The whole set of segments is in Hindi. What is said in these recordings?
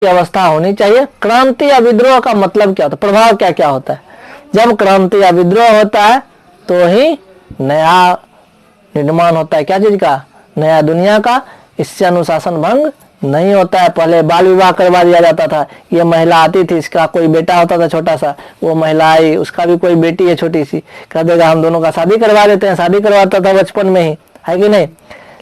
अवस्था होनी चाहिए। क्रांति या विद्रोह का मतलब क्या होता है, प्रभाव क्या क्या होता है? जब क्रांति या विद्रोह होता है तो ही नया निर्माण होता है। क्या चीज का? नया दुनिया का। इससे अनुशासन भंग नहीं होता है। पहले बाल विवाह करवा दिया जाता था। ये महिला आती थी, इसका कोई बेटा होता था छोटा सा, वो महिला आई, उसका भी कोई बेटी है छोटी सी, कह देगा हम दोनों का शादी करवा देते हैं। शादी करवाता था बचपन में ही, है कि नहीं?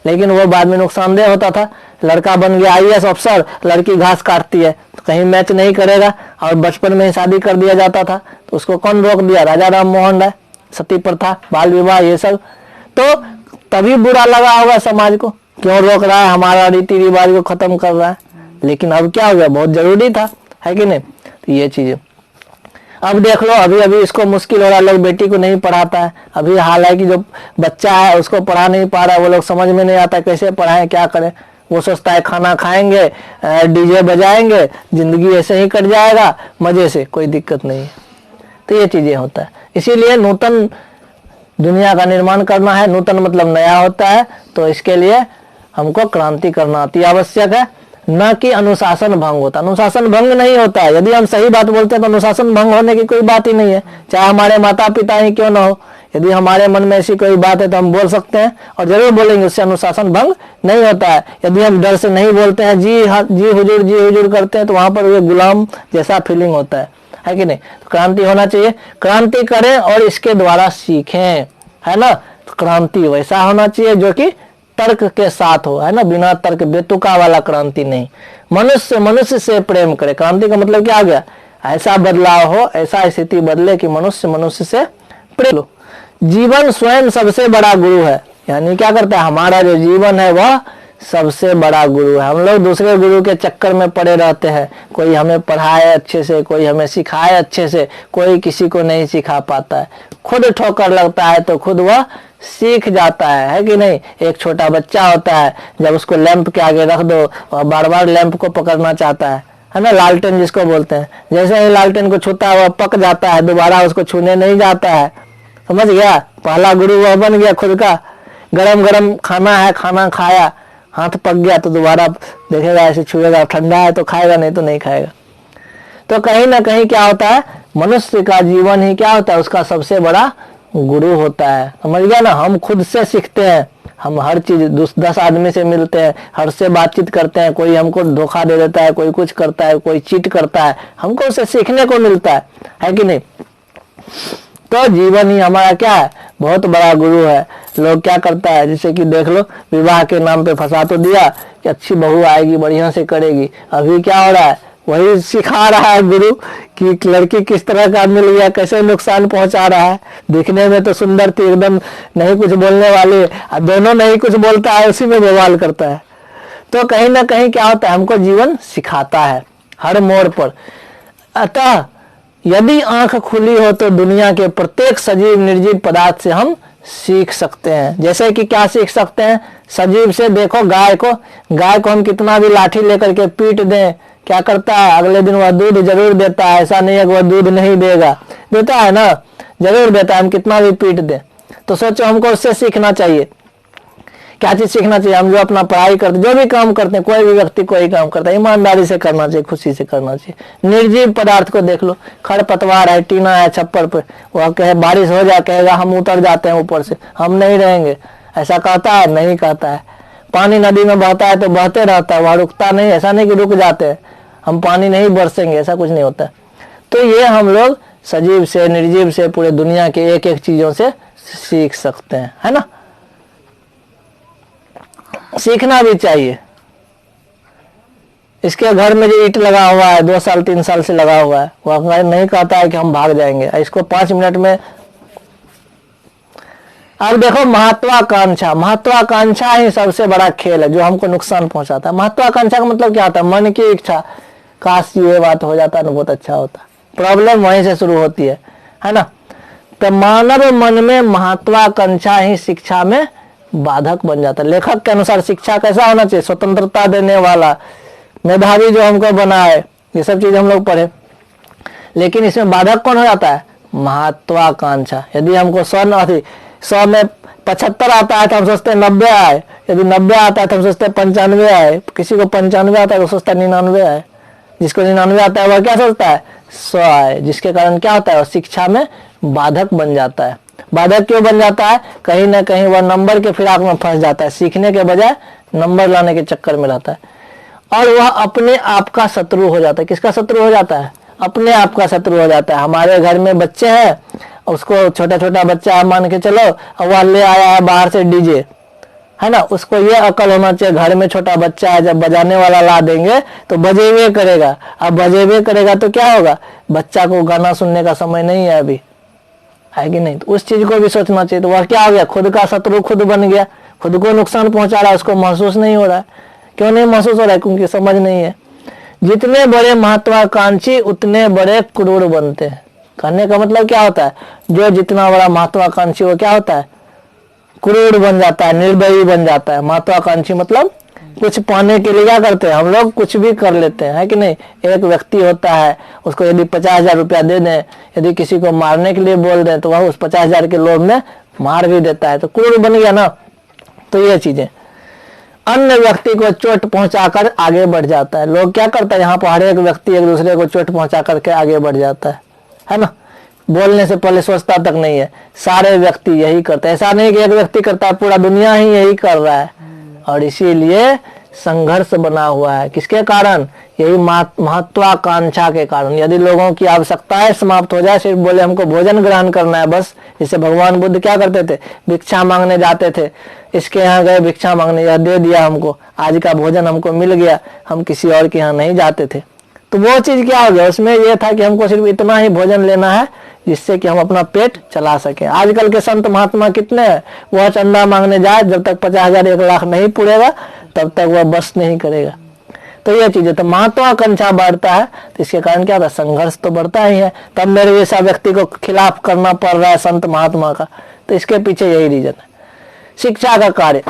लेकिन वो बाद में नुकसानदेह होता था। लड़का बन गया IAS अफसर, लड़की घास काटती है तो कहीं मैच नहीं करेगा, और बचपन में ही शादी कर दिया जाता था। तो उसको कौन रोक दिया? राजा राम मोहन राय। सती प्रथा, बाल विवाह, ये सब तो तभी बुरा लगा होगा समाज को, क्यों रोक रहा है, हमारा रीति रिवाज को खत्म कर रहा है। लेकिन अब क्या हो गया, बहुत जरूरी था, है कि नहीं? तो ये चीजें अब देख लो, अभी अभी इसको मुश्किल हो रहा है, लोग बेटी को नहीं पढ़ाता है। अभी हालांकि जो बच्चा है उसको पढ़ा नहीं पा रहा, वो लोग समझ में नहीं आता कैसे पढ़ाएं, क्या करें। वो सोचता है खाना खाएंगे, DJ बजाएंगे, जिंदगी ऐसे ही कट जाएगा मजे से, कोई दिक्कत नहीं है। तो ये चीजें होता है। इसीलिए नूतन दुनिया का निर्माण करना है। नूतन मतलब नया होता है, तो इसके लिए हमको क्रांति करना अति आवश्यक है, न कि अनुशासन भंग होता। अनुशासन भंग नहीं होता है। यदि हम सही बात बोलते हैं तो अनुशासन भंग होने की कोई बात ही नहीं है, चाहे हमारे माता पिता ही क्यों ना हो। यदि हमारे मन में ऐसी कोई बात है तो हम बोल सकते हैं, और जरूर बोलेंगे, उससे अनुशासन भंग नहीं होता है। यदि हम डर से नहीं बोलते हैं, जी हाँ जी हुजूर करते हैं, तो वहां पर ये गुलाम जैसा फीलिंग होता है कि नहीं? तो क्रांति होना चाहिए। क्रांति करें और इसके द्वारा सीखें, है ना? तो क्रांति वैसा होना चाहिए जो कि तर्क के साथ हो, है ना? बिना तर्क, बेतुका वाला क्रांति नहीं। मनुष्य मनुष्य से प्रेम करे। क्रांति का मतलब क्या आ गया? ऐसा बदलाव हो, ऐसा स्थिति बदले कि मनुष्य मनुष्य से प्रेम लो। जीवन स्वयं सबसे बड़ा गुरु है। यानी क्या करता है? हमारा जो जीवन है वह सबसे बड़ा गुरु है। हम लोग दूसरे गुरु के चक्कर में पड़े रहते हैं। कोई हमें पढ़ाए अच्छे से, कोई हमें सिखाए अच्छे से, कोई किसी को नहीं सिखा पाता है। खुद ठोकर लगता है तो खुद वह सीख जाता है कि नहीं? एक छोटा बच्चा होता है, जब उसको लैंप के आगे रख दो और बार बार लैंप को पकड़ना चाहता है ना? लालटेन जिसको बोलते हैं, जैसे ही लालटेन को छूता है वह पक जाता है, दोबारा उसको छूने नहीं जाता है। समझ गया? पहला गुरु वह बन गया खुद का। गरम गरम खाना है, खाना खाया, हाथ पक गया तो दोबारा देखेगा, ऐसे छुएगा, ठंडा है तो खाएगा, नहीं तो नहीं खाएगा। तो कहीं ना कहीं क्या होता है? मनुष्य का जीवन ही क्या होता है? उसका सबसे बड़ा गुरु होता है। समझ गया ना? हम खुद से सीखते हैं। हम हर चीज 10 आदमी से मिलते हैं, हर से बातचीत करते हैं, कोई हमको धोखा दे देता है, कोई कुछ करता है, कोई चीट करता है, हमको उससे सीखने को मिलता है कि नहीं? तो जीवन ही हमारा क्या है? बहुत बड़ा गुरु है। लोग क्या करता है, जैसे कि देख लो, विवाह के नाम पे फंसा तो दिया कि अच्छी बहू आएगी, बढ़िया से करेगी। अभी क्या हो रहा है? वही सिखा रहा है गुरु कि लड़की किस तरह का मिल गया, कैसे नुकसान पहुंचा रहा है। दिखने में तो सुंदर थी एकदम, नहीं कुछ बोलने वाले, दोनों नहीं कुछ बोलता है, उसी में बवाल करता है। तो कहीं ना कहीं क्या होता है? हमको जीवन सिखाता है हर मोड़ पर। अतः यदि आंख खुली हो तो दुनिया के प्रत्येक सजीव निर्जीव पदार्थ से हम सीख सकते हैं। जैसे कि क्या सीख सकते हैं? सजीव से देखो, गाय को हम कितना भी लाठी लेकर के पीट दें, क्या करता है? अगले दिन वह दूध जरूर देता है। ऐसा नहीं है कि वह दूध नहीं देगा, देता है ना, जरूर देता है, हम कितना भी पीट दें। तो सोचो, हमको उससे सीखना चाहिए। क्या चीज सीखना चाहिए? हम जो अपना पढ़ाई करते, जो भी काम करते हैं, कोई भी व्यक्ति कोई काम करता है, ईमानदारी से करना चाहिए, खुशी से करना चाहिए। निर्जीव पदार्थ को देख लो, खरपतवार है, टीना है छप्पर पे, वह कहे बारिश हो जाए, कहेगा हम उतर जाते हैं ऊपर से, हम नहीं रहेंगे, ऐसा कहता है? नहीं कहता है। पानी नदी में बहता है तो बहते रहता है, वह रुकता नहीं। ऐसा नहीं कि रुक जाते हैं, हम पानी नहीं बरसेंगे, ऐसा कुछ नहीं होता। तो ये हम लोग सजीव से, निर्जीव से, पूरे दुनिया के एक एक चीजों से सीख सकते हैं, है ना? सीखना भी चाहिए। इसके घर में जो ईंट लगा हुआ है, 2 साल 3 साल से लगा हुआ है, वह नहीं कहता है कि हम भाग जाएंगे, इसको 5 मिनट में। अब देखो, महत्वाकांक्षा ही सबसे बड़ा खेल है जो हमको नुकसान पहुंचाता है। महत्वाकांक्षा का मतलब क्या होता है? मन की इच्छा, काश ये बात हो जाता है ना, बहुत अच्छा होता। प्रॉब्लम वहीं से शुरू होती है ना? तो मानव मन में महत्वाकांक्षा ही शिक्षा में बाधक बन जाता है। लेखक के अनुसार शिक्षा कैसा होना चाहिए? स्वतंत्रता देने वाला, मेधावी जो हमको बनाए, ये सब चीज हम लोग पढ़े। लेकिन इसमें बाधक कौन हो जाता है? महत्वाकांक्षा। यदि हमको 100 में 75 आता है तो हम सोचते हैं 90 आए, यदि 90 आता है तो हम सोचते हैं 95 आए, किसी को 95 आता है तो सोचता है 99 आए। जिसको 99 आता है वह क्या सोचता है 100 आए, जिसके कारण क्या होता है वह शिक्षा में बाधक बन जाता है। बाधक क्यों बन जाता है? कहीं ना कहीं वह नंबर के फिराक में फंस जाता है, सीखने के बजाय नंबर लाने के चक्कर में रहता है, और वह अपने आप का शत्रु हो जाता है। किसका शत्रु हो जाता है? अपने आप का शत्रु हो जाता है। हमारे घर में बच्चे हैं, उसको छोटा छोटा बच्चा मान के चलो, और वह ले आया है बाहर से डीजे, है ना, उसको ये अकल होना चाहिए घर में छोटा बच्चा है, जब बजाने वाला ला देंगे तो बजेबे करेगा। अब बजेबे करेगा तो क्या होगा? बच्चा को गाना सुनने का समय नहीं है अभी, है कि नहीं? तो उस चीज को भी सोचना चाहिए। तो वह क्या हो गया? खुद का शत्रु खुद बन गया, खुद को नुकसान पहुंचा रहा है, उसको महसूस नहीं हो रहा है। क्यों नहीं महसूस हो रहा है? क्योंकि समझ नहीं है। जितने बड़े महत्वाकांक्षी उतने बड़े क्रूर बनते हैं। कहने का मतलब क्या होता है? जो जितना बड़ा महत्वाकांक्षी वो क्या होता है? क्रूर बन जाता है, निर्दयी बन जाता है। महत्वाकांक्षी मतलब कुछ पाने के लिए क्या करते हैं हम लोग? कुछ भी कर लेते हैं, है कि नहीं? एक व्यक्ति होता है, उसको यदि 50,000 रुपया दे दें, यदि किसी को मारने के लिए बोल दें तो वह उस 50,000 के लोभ में मार भी देता है, तो क्रूर बन गया ना। तो ये चीजें अन्य व्यक्ति को चोट पहुंचाकर आगे बढ़ जाता है। लोग क्या करता है? यहाँ पर हर एक व्यक्ति एक दूसरे को चोट पहुंचा करके आगे बढ़ जाता है ना। बोलने से पहले सोचता तक नहीं है, सारे व्यक्ति यही करते हैं। ऐसा नहीं कि एक व्यक्ति करता है, पूरा दुनिया ही यही कर रहा है। और इसीलिए संघर्ष बना हुआ है। किसके कारण? यही महत्वाकांक्षा के कारण। यदि लोगों की आवश्यकताएं समाप्त हो जाए, सिर्फ बोले हमको भोजन ग्रहण करना है बस, जैसे भगवान बुद्ध क्या करते थे? भिक्षा मांगने जाते थे, इसके यहाँ गए भिक्षा मांगने, यह दे दिया हमको, आज का भोजन हमको मिल गया, हम किसी और के यहाँ नहीं जाते थे। तो वो चीज क्या हो गया? उसमें यह था कि हमको सिर्फ इतना ही भोजन लेना है जिससे कि हम अपना पेट चला सके। आजकल के संत महात्मा कितने हैं? वह चंदा मांगने जाए, जब तक 50,000 1 लाख नहीं पुड़ेगा तब तक वह बस नहीं करेगा। तो ये चीजें, तो महत्वाकांक्षा बढ़ता है, तो इसके कारण क्या होता है? संघर्ष तो बढ़ता ही है। तब मेरे जैसा व्यक्ति को खिलाफ करना पड़ रहा है संत महात्मा का, तो इसके पीछे यही रीजन है। शिक्षा का कार्य,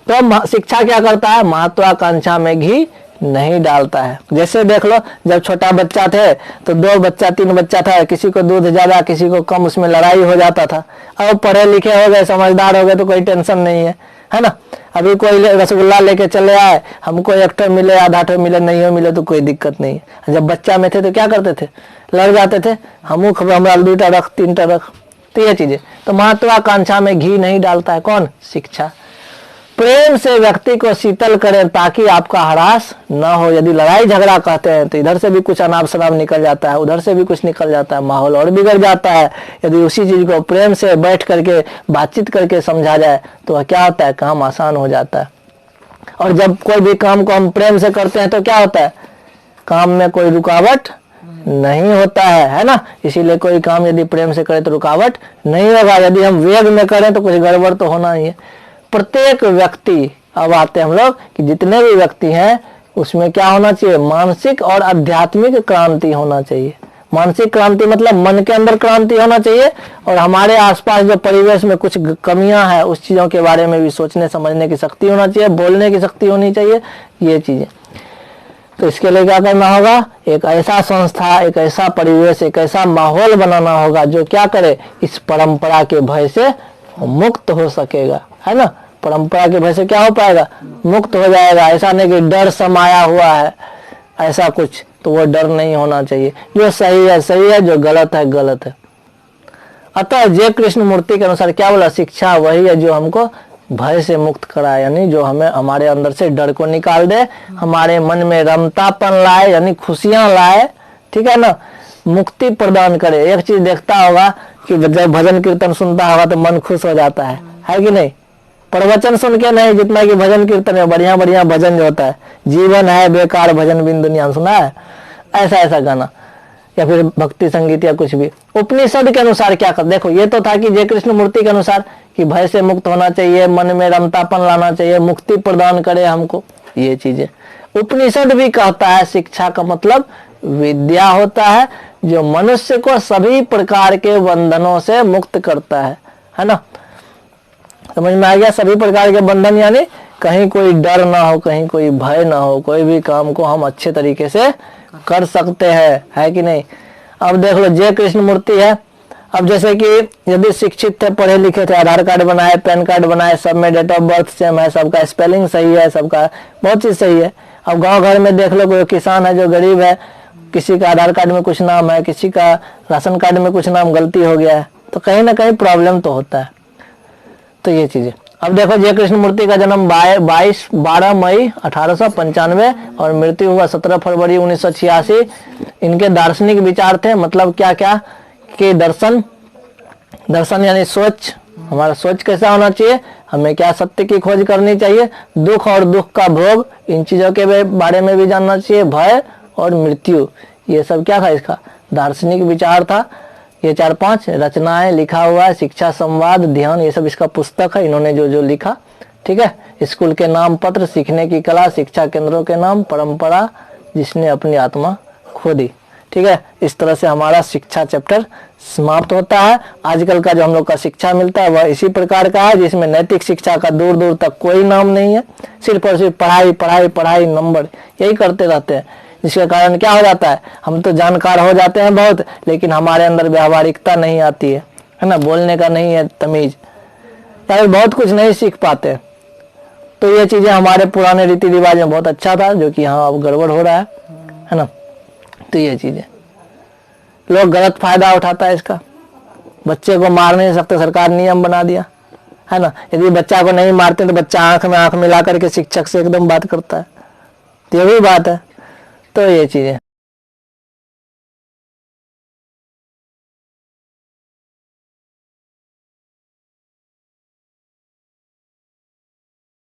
तो शिक्षा क्या करता है? महत्वाकांक्षा में घी नहीं डालता है। जैसे देख लो, जब छोटा बच्चा थे तो 2 बच्चा 3 बच्चा था, किसी को दूध ज्यादा किसी को कम, उसमें लड़ाई हो जाता था। अब पढ़े लिखे हो गए, समझदार हो गए तो कोई टेंशन नहीं है ना। अभी कोई रसगुल्ला लेके चले आए, हमको 1 ठो मिले, आधा ठो मिले, नहीं हो मिले तो कोई दिक्कत नहीं है। जब बच्चा में थे तो क्या करते थे? लड़ जाते थे, हमारा 2 टा रख 3 टा रख। तो ये चीजें, तो महत्वाकांक्षा में घी नहीं डालता है। कौन? शिक्षा। प्रेम से व्यक्ति को शीतल करें ताकि आपका हरास न हो। यदि लड़ाई झगड़ा कहते हैं तो इधर से भी कुछ अनाप शनाप निकल जाता है, उधर से भी कुछ निकल जाता है, माहौल और बिगड़ जाता है। यदि उसी चीज को प्रेम से बैठ करके बातचीत करके समझा जाए तो क्या होता है? काम आसान हो जाता है। और जब कोई भी काम को हम प्रेम से करते हैं तो क्या होता है? काम में कोई रुकावट नहीं होता है ना। इसीलिए कोई काम यदि प्रेम से करें तो रुकावट नहीं होगा। यदि हम वेग में करें तो कुछ गड़बड़ तो होना ही है। प्रत्येक व्यक्ति, अब आते हैं हम लोग कि जितने भी व्यक्ति हैं उसमें क्या होना चाहिए? मानसिक और आध्यात्मिक क्रांति होना चाहिए। मानसिक क्रांति मतलब मन के अंदर क्रांति होना चाहिए, और हमारे आसपास जो परिवेश में कुछ कमियां हैं उस चीजों के बारे में भी सोचने समझने की शक्ति होना चाहिए, बोलने की शक्ति होनी चाहिए, ये चीजें। तो इसके लिए क्या करना होगा? एक ऐसा संस्था, एक ऐसा परिवेश, एक ऐसा माहौल बनाना होगा जो क्या करे? इस परंपरा के भय से मुक्त हो सकेगा, है ना। परंपरा के भय से क्या हो पाएगा? मुक्त हो जाएगा। ऐसा नहीं कि डर समाया हुआ है, ऐसा कुछ, तो वो डर नहीं होना चाहिए। जो सही है सही है, जो गलत है गलत है। अतः जय कृष्ण मूर्ति के अनुसार क्या बोला? शिक्षा वही है जो हमको भय से मुक्त कराए, यानी जो हमें हमारे अंदर से डर को निकाल दे, हमारे मन में रमतापन लाए, यानी खुशियां लाए, ठीक है ना, मुक्ति प्रदान करे। एक चीज देखता होगा कि जब भजन कीर्तन सुनता होगा तो मन खुश हो जाता है कि नहीं? प्रवचन सुन के नहीं, जितना कि भजन कीर्तन में बढ़िया बढ़िया भजन जो होता है, जीवन है बेकार भजन बिन दुनिया, सुना है ऐसा गाना, या फिर भक्ति संगीत या कुछ भी। उपनिषद के अनुसार क्या कर, देखो ये तो था कि जय कृष्ण मूर्ति के अनुसार कि भय से मुक्त होना चाहिए, मन में रमतापन लाना चाहिए, मुक्ति प्रदान करे हमको, ये चीजें। उपनिषद भी कहता है शिक्षा का मतलब विद्या होता है जो मनुष्य को सभी प्रकार के बंधनों से मुक्त करता है ना। समझ में आ गया? सभी प्रकार के बंधन यानी कहीं कोई डर ना हो, कहीं कोई भय ना हो, कोई भी काम को हम अच्छे तरीके से कर सकते हैं, है कि नहीं। अब देख लो जय कृष्ण मूर्ति है। अब जैसे कि यदि शिक्षित थे, पढ़े लिखे थे, आधार कार्ड बनाए, पैन कार्ड बनाए, सब में डेट ऑफ बर्थ सेम है, सबका स्पेलिंग सही है, सबका बहुत चीज सही है। अब गांव घर में देख लो, कोई किसान है जो गरीब है, किसी का आधार कार्ड में कुछ नाम है, किसी का राशन कार्ड में कुछ नाम गलती हो गया है, तो कहीं ना कहीं प्रॉब्लम तो होता है। तो ये चीजें। अब देखो, जय कृष्णमूर्ति का जन्म 12 मई 1895 और मृत्यु हुआ 17 फरवरी 1986। इनके दार्शनिक विचार थे, मतलब क्या क्या कि दर्शन यानी सोच, हमारा सोच कैसा होना चाहिए, हमें क्या सत्य की खोज करनी चाहिए, दुख और दुख का भोग, इन चीजों के बारे में भी जानना चाहिए, भय और मृत्यु, ये सब क्या था, इसका दार्शनिक विचार था। ये 4-5 रचनाएं लिखा हुआ है, शिक्षा, संवाद, ध्यान, ये सब इसका पुस्तक है, इन्होंने जो जो लिखा। ठीक है। स्कूल के नाम, पत्र, सीखने की कला, शिक्षा केंद्रों के नाम, परंपरा, जिसने अपनी आत्मा खो दी। ठीक है। इस तरह से हमारा शिक्षा चैप्टर समाप्त होता है। आजकल का जो हम लोग का शिक्षा मिलता है वह इसी प्रकार का है, जिसमें नैतिक शिक्षा का दूर दूर तक कोई नाम नहीं है। सिर्फ और सिर्फ पढ़ाई पढ़ाई पढ़ाई, नंबर, यही करते रहते हैं। जिसके कारण क्या हो जाता है, हम तो जानकार हो जाते हैं बहुत, लेकिन हमारे अंदर व्यावहारिकता नहीं आती है ना, बोलने का नहीं है तमीज, यार बहुत कुछ नहीं सीख पाते। तो ये चीजें हमारे पुराने रीति रिवाज में बहुत अच्छा था, जो कि यहाँ अब गड़बड़ हो रहा है ना। तो ये चीजें लोग गलत फायदा उठाता है इसका। बच्चे को मार नहीं सकते, सरकार नियम बना दिया है ना। यदि बच्चा को नहीं मारते तो बच्चा आंख में आंख मिला करके शिक्षक से एकदम बात करता है, तो ये भी बात है। तो ये चीजें